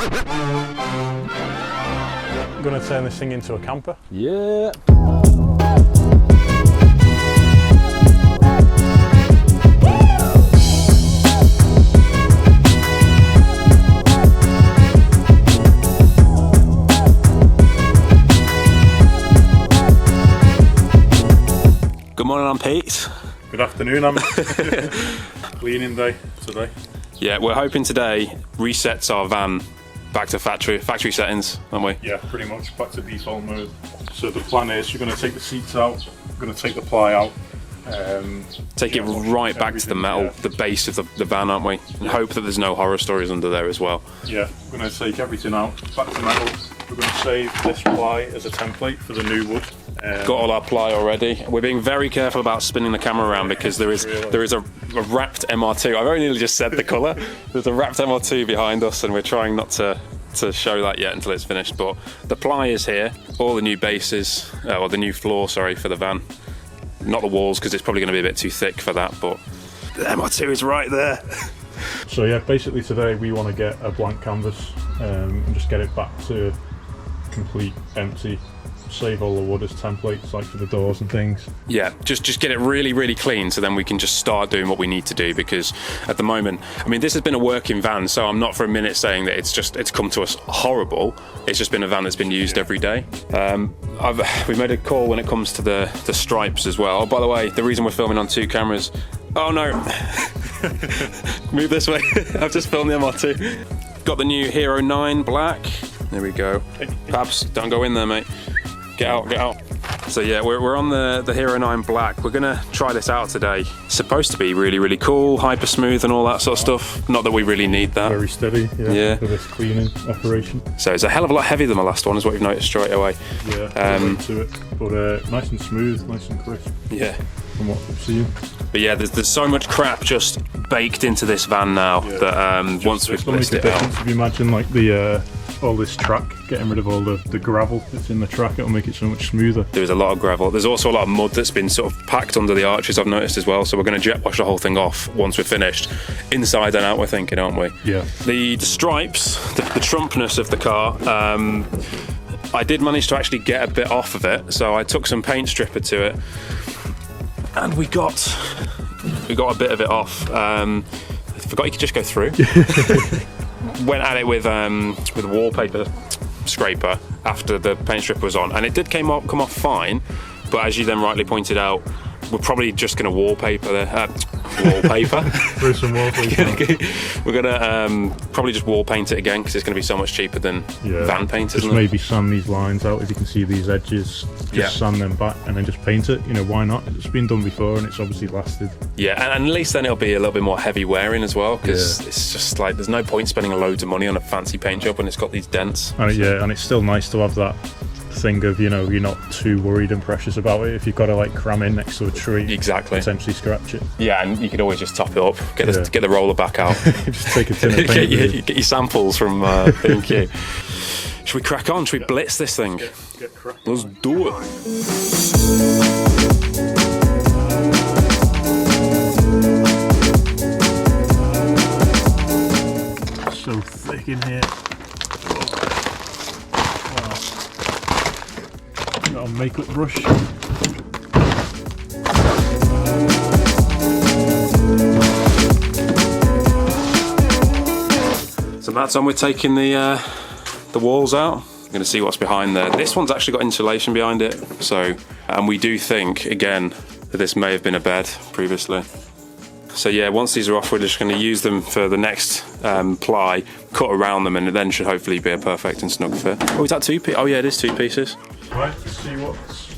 I'm going to turn this thing into a camper. Yeah. Good morning, I'm Pete. Good afternoon, I'm cleaning day today. Yeah, we're hoping today resets our van back to factory settings, aren't we? Yeah, pretty much back to default mode. So the plan is you're going to take the seats out, you're going to take the ply out. Take it right back to the metal, the base of the van, aren't we? And hope that there's no horror stories under there as well. Yeah, we're going to take everything out, back to metal. We're going to save this ply as a template for the new wood. Got all our ply already. We're being very careful about spinning the camera around because there is a wrapped MR2. I've only nearly just said the colour. There's a wrapped MR2 behind us, and we're trying not to show that yet until it's finished. But the ply is here. All the new bases, or the new floor, sorry, for the van. Not the walls, because it's probably going to be a bit too thick for that. But the MR2 is right there. So yeah, basically today we want to get a blank canvas and just get it back to complete empty. Save all the wood as templates, like for the doors and things. Yeah, just get it really, really clean, so then we can just start doing what we need to do. Because at the moment, I mean, this has been a working van, so I'm not for a minute saying that it's come to us horrible. It's just been a van that's been used every day. We've made a call when it comes to the stripes as well. Oh, by the way, the reason we're filming on 2 cameras. Oh no, move this way. I've just filmed the MR2. Got the new Hero 9 black. There we go. Pabs, don't go in there, mate. Get out, get out. So yeah, we're on the Hero 9 Black. We're gonna try this out today. It's supposed to be really, really cool, hyper smooth and all that sort of stuff. Not that we really need that. Very steady, yeah. For this cleaning operation. So it's a hell of a lot heavier than my last one, is what we've noticed straight away. Yeah, to it. But nice and smooth, nice and crisp. Yeah. From what we've seen. But yeah, there's so much crap just baked into this van now that once we've list it out. If you imagine like all this track, getting rid of all the gravel that's in the track, it'll make it so much smoother. There's a lot of gravel. There's also a lot of mud that's been sort of packed under the arches, I've noticed as well. So we're going to jet wash the whole thing off once we're finished. Inside and out, we're thinking, aren't we? Yeah. The stripes, the Trumpness of the car, I did manage to actually get a bit off of it. So I took some paint stripper to it, and we got a bit of it off. I forgot you could just go through. Went at it with a wallpaper scraper after the paint stripper was on, and it did come off fine. But as you then rightly pointed out, we're probably just going to wallpaper there. Wallpaper. There's some wallpaper. We're going to probably just wall paint it again because it's going to be so much cheaper than van paint, isn't it? Just maybe sand these lines out if you can see these edges. Just sand them back and then just paint it. You know, why not? It's been done before and it's obviously lasted. Yeah, and at least then it'll be a little bit more heavy wearing as well, because it's just like there's no point spending loads of money on a fancy paint job when it's got these dents. And it's still nice to have that thing of, you know, you're not too worried and precious about it if you've got to like cram in next to a tree. Exactly. Potentially scratch it. Yeah, and you could always just top it up, get the roller back out. Just take a tin of paint. get your samples from B&Q. Should we crack on? Should we blitz this thing? Get cracking. Let's do it. So thick in here. Got a makeup brush. So that's on. We're taking the walls out. I'm going to see what's behind there. This one's actually got insulation behind it. So, and we do think again that this may have been a bed previously. So yeah, once these are off, we're just going to use them for the next ply, cut around them, and it then should hopefully be a perfect and snug fit. Oh, is that 2 pieces? Oh yeah, it is 2 pieces. Right, let's see what's...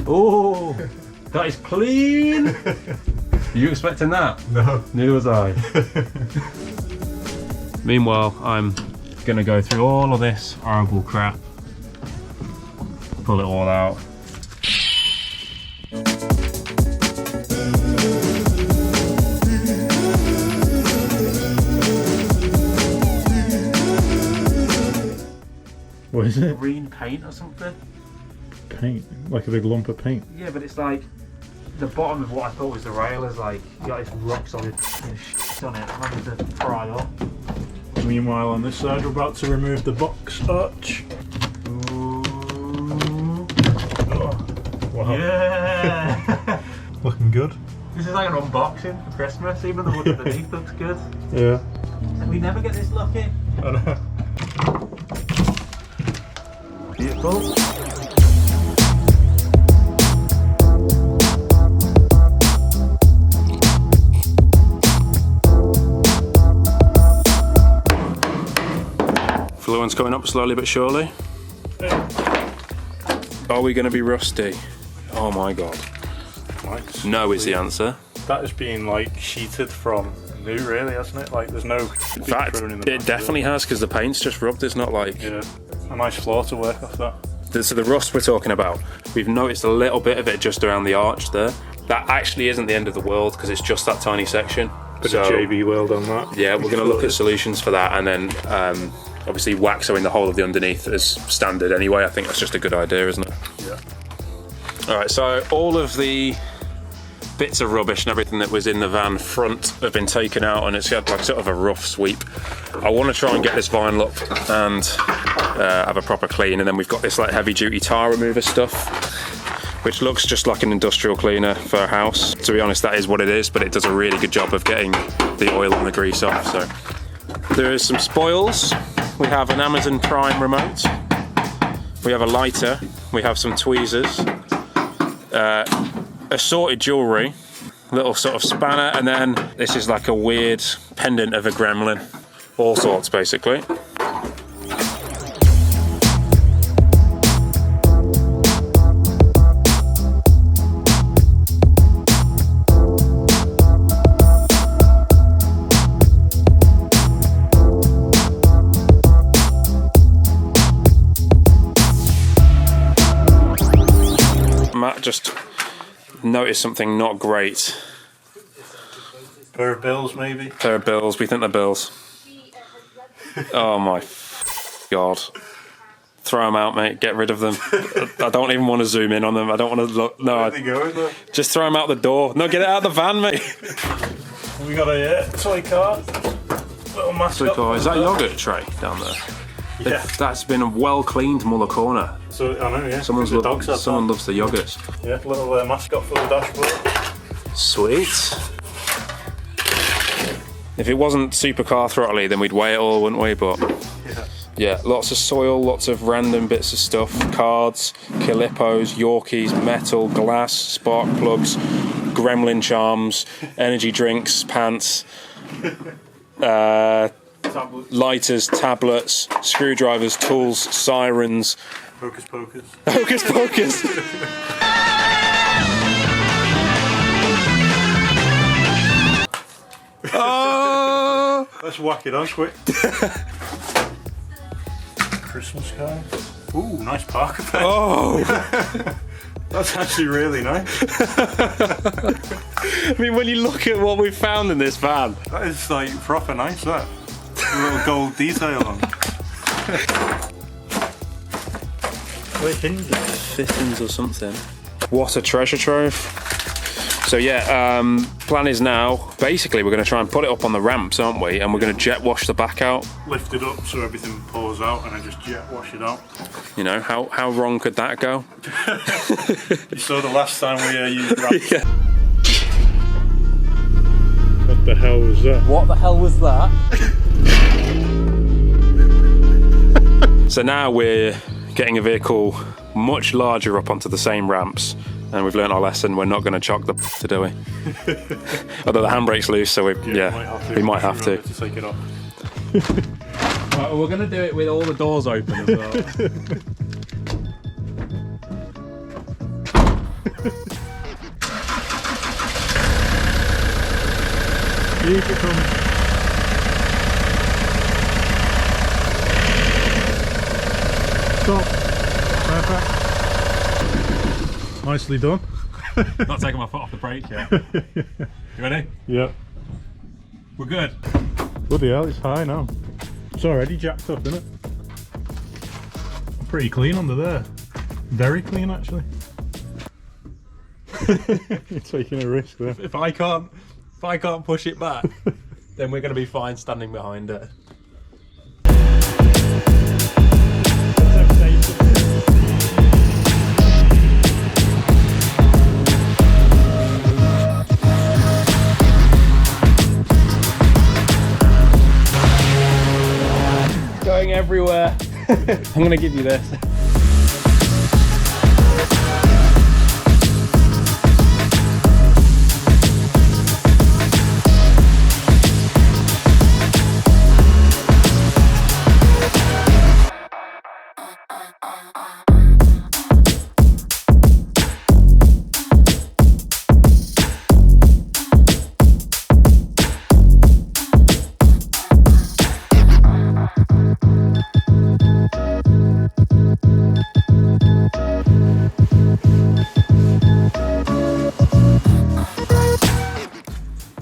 Oh, that is clean! Are you expecting that? No. Neither was I. Meanwhile, I'm going to go through all of this horrible crap, pull it all out. What is it? Green paint or something? Paint? Like a big lump of paint? Yeah, but it's like the bottom of what I thought was the rail is like, you got this rock solid shit on it, having to pry up. I meanwhile, on this side, we're about to remove the box arch. Ooh. Oh. Wow. Yeah! Looking good. This is like an unboxing for Christmas, even the wood underneath looks good. Yeah. We never get this lucky. I know. Beautiful. Fluent's going up slowly but surely. Are we going to be rusty? Oh my god. Nice. No is the answer. That has been like sheeted from new, really, hasn't it? Like there's no. In fact, it definitely has, because the paint's just rubbed. It's not like. Yeah. A nice floor to work off that. So the rust we're talking about, we've noticed a little bit of it just around the arch there. That actually isn't the end of the world, because it's just that tiny section. Bit of JB weld on that. Yeah, we're going to look at solutions for that, and then obviously waxoing the whole of the underneath as standard anyway. I think that's just a good idea, isn't it? Yeah. Alright, so all of the bits of rubbish and everything that was in the van front have been taken out, and it's had like sort of a rough sweep. I want to try and get this vinyl up and have a proper clean, and then we've got this like heavy duty tar remover stuff, which looks just like an industrial cleaner for a house. To be honest, that is what it is, but it does a really good job of getting the oil and the grease off. So there is some spoils. We have an Amazon Prime remote. We have a lighter. We have some tweezers. Assorted jewellery. Little sort of spanner, and then this is like a weird pendant of a gremlin. All sorts, basically. Matt just noticed something not great. Pair of bills, maybe? Pair of bills, we think they're bills. Oh my god. Throw them out, mate, get rid of them. I don't even want to zoom in on them, I don't want to look. No, Where they go, though? Just throw them out the door. No, get it out of the van, mate. We got a toy car. Little mascot. Super. Is that a yogurt tray down there? Yeah. That's been a well cleaned Muller corner. So, I know, yeah. Someone loves the yogurts. Yeah, little mascot for the dashboard. Sweet. If it wasn't supercar throttly, then we'd weigh it all, wouldn't we? But yeah, lots of soil, lots of random bits of stuff, cards, Calippos, Yorkies, metal, glass, spark plugs, gremlin charms, energy drinks, pants, lighters, tablets, screwdrivers, tools, sirens. Hocus pocus. Hocus pocus. Oh! Let's whack it on quick. Christmas card. Ooh, nice Parker pen. Oh! That's actually really nice. I mean, when you look at what we've found in this van. That is like proper nice, that. A little gold detail on it. Fittings or something. What a treasure trove. So yeah, plan is now, basically we're going to try and put it up on the ramps, aren't we? And we're going to jet wash the back out. Lift it up so everything pours out and then just jet wash it out. You know, how wrong could that go? You saw the last time we used ramps. Yeah. What the hell was that? What the hell was that? So now we're getting a vehicle much larger up onto the same ramps, and we've learned our lesson. We're not going to chock the to do it. Although the handbrake's loose, so we might have to. To take it off. Right, we're going to do it with all the doors open as well. Here it comes. Stop. Perfect. Nicely done. Not taking my foot off the brake yet. You ready? Yeah. We're good. Bloody hell, it's high now. It's already jacked up, isn't it? Pretty clean under there. Very clean, actually. You're taking a risk there. If I can't push it back, then we're going to be fine standing behind it. going everywhere. I'm gonna give you this.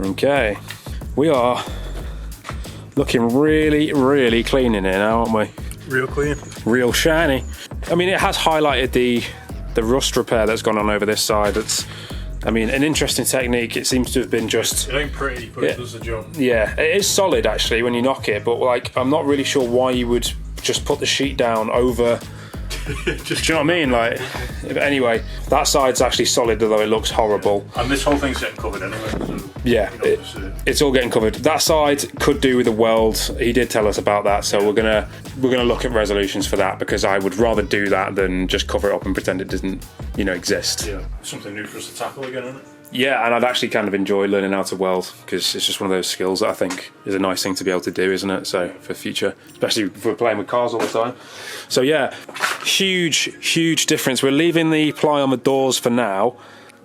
Okay, we are looking really, really clean in here now, aren't we? Real clean. Real shiny. I mean, it has highlighted the rust repair that's gone on over this side. It's, I mean, an interesting technique. It seems to have been just... It ain't pretty, but it does the job. Yeah, it is solid actually when you knock it, but like, I'm not really sure why you would just put the sheet down over... Just, do you know what I mean? Like, anyway, that side's actually solid, although it looks horrible. and this whole thing's getting covered anyway. So Yeah, it's all getting covered. That side could do with a weld. He did tell us about that, so we're gonna look at resolutions for that, because I would rather do that than just cover it up and pretend it doesn't, you know, exist. yeah, something new for us to tackle again, isn't it? Yeah, and I'd actually kind of enjoy learning how to weld, because it's just one of those skills that I think is a nice thing to be able to do, isn't it? So for future, especially if we're playing with cars all the time. So yeah, huge difference. We're leaving the ply on the doors for now.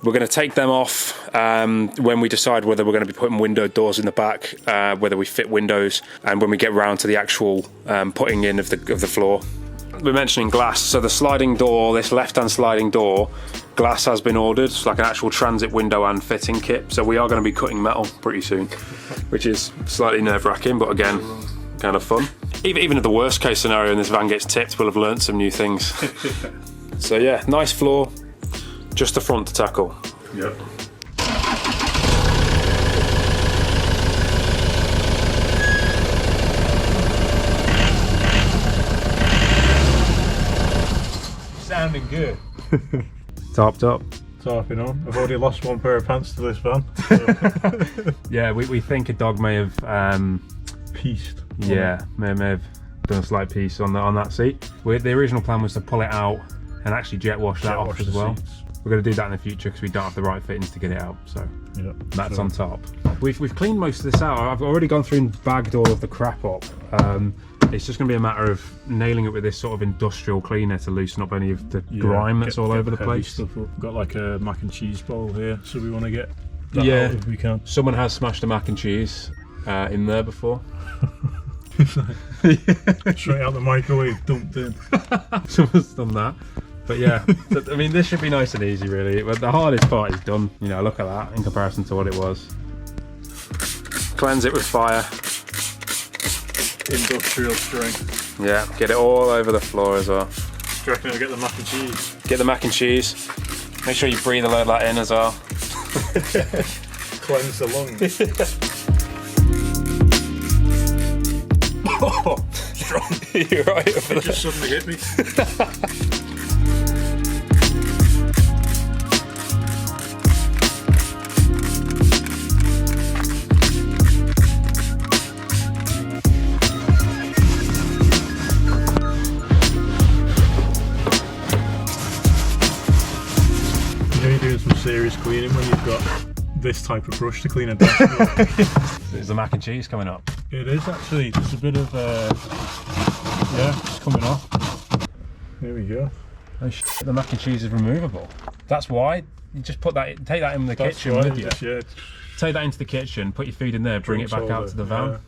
We're going to take them off when we decide whether we're going to be putting window doors in the back, whether we fit windows, and when we get round to the actual putting in of the floor. We're mentioning glass, so the sliding door, this left-hand sliding door, glass has been ordered. It's like an actual transit window and fitting kit, so we are going to be cutting metal pretty soon, which is slightly nerve-wracking, but again, kind of fun. Even if the worst case scenario and this van gets tipped, we'll have learnt some new things. So yeah, nice floor, just the front to tackle. Yep. Sounding good. Topped up. Topping on. I've already lost one pair of pants to this van. So. Yeah, we think a dog may have Pieced. yeah, may have done a slight piece on that seat. The original plan was to pull it out and actually jet wash that off as well. Seats. We're going to do that in the future because we don't have the right fittings to get it out, so Yep. that's So- on top. We've cleaned most of this out. I've already gone through and bagged all of the crap up. It's just going to be a matter of nailing it with this sort of industrial cleaner to loosen up any of the grime that's all over the heavy place. Stuff up. Got like a mac and cheese bowl here, so we want to get that Yeah. out if we can. Someone has smashed a mac and cheese in there before. Straight out the microwave, dumped in. Someone's done that. But yeah, I mean, this should be nice and easy, really. But the hardest part is done. You know, look at that in comparison to what it was. Cleanse it with fire. Industrial strength. Yeah, get it all over the floor as well. Do you reckon I'll get the mac and cheese? Get the mac and cheese. Make sure you breathe a load of that in as well. Cleanse the lungs. Oh, strong. You're right over It just suddenly hit me. You know you're doing some serious cleaning when you've got this type of brush to clean a dashboard. Is the mac and cheese coming up? It is actually. There's a bit of yeah, it's coming off. There we go. Oh shit, the mac and cheese is removable. That's why. You just put that, take that in the That's kitchen why, with you. yeah. Take that into the kitchen, put your food in there, bring it back out to the van.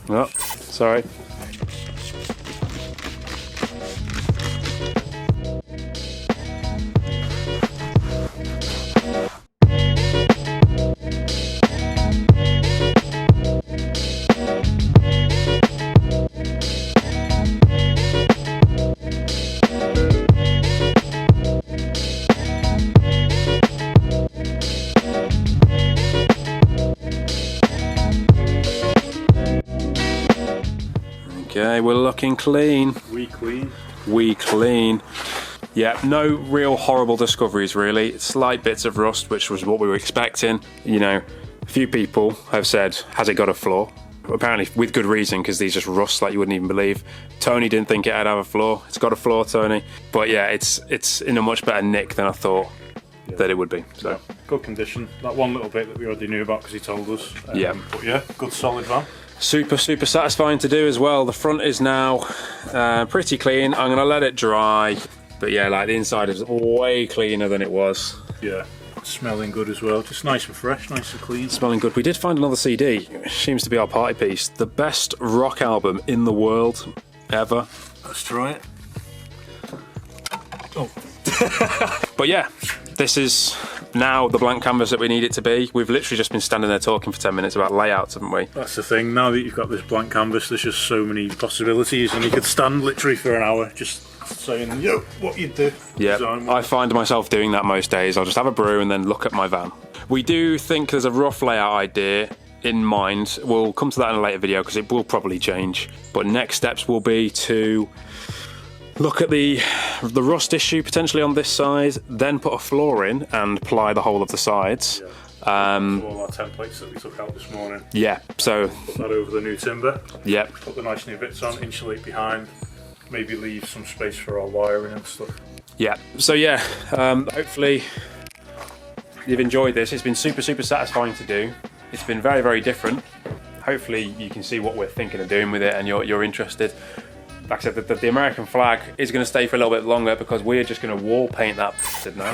Yeah. Oh, sorry. Okay, we're looking clean. We clean. We clean. Yeah, no real horrible discoveries really. Slight bits of rust, which was what we were expecting. You know, a few people have said, has it got a flaw? apparently with good reason, because these just rust like you wouldn't even believe. Tony didn't think it'd have a floor. It's got a floor, Tony. But yeah, it's in a much better nick than I thought that it would be. So good condition. That one little bit that we already knew about because he told us. Yeah. But yeah, good solid van. Super satisfying to do as well. The front is now pretty clean. I'm gonna let it dry. But yeah, like the inside is way cleaner than it was. Yeah. Smelling good as well, just nice and fresh, nice and clean. Smelling good. We did find another CD. It seems to be our party piece. The best rock album in the world ever. Let's try it. Oh. But yeah, this is now the blank canvas that we need it to be. We've literally just been standing there talking for 10 minutes about layouts, haven't we? That's the thing, now that you've got this blank canvas, there's just so many possibilities, and you could stand literally for an hour just saying, yo, what you'd do. Yeah, I find myself doing that most days. I'll just have a brew and then look at my van. We do think there's a rough layout idea in mind. We'll come to that in a later video because it will probably change. But next steps will be to look at the rust issue potentially on this side, then put a floor in and ply the whole of the sides. Yeah. All our templates that we took out this morning. Yeah, so put that over the new timber. Yeah. Put the nice new bits on, insulate behind. Maybe leave some space for our wiring and stuff. Yeah, so yeah, hopefully you've enjoyed this. It's been super satisfying to do. It's been very different. Hopefully you can see what we're thinking of doing with it and you're interested. Like I said, the American flag is going to stay for a little bit longer because we're just going to wall paint that now.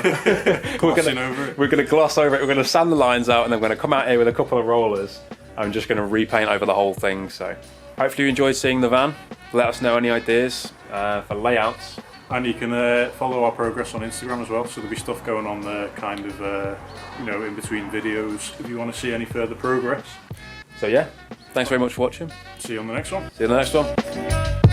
We're going to gloss over it, we're going to sand the lines out, and then we're going to come out here with a couple of rollers. I'm just going to repaint over the whole thing. So hopefully you enjoyed seeing the van. Let us know any ideas for layouts. And you can follow our progress on Instagram as well, so there'll be stuff going on there kind of, you know, in between videos if you want to see any further progress. So yeah, thanks very much for watching. See you on the next one. See you on the next one.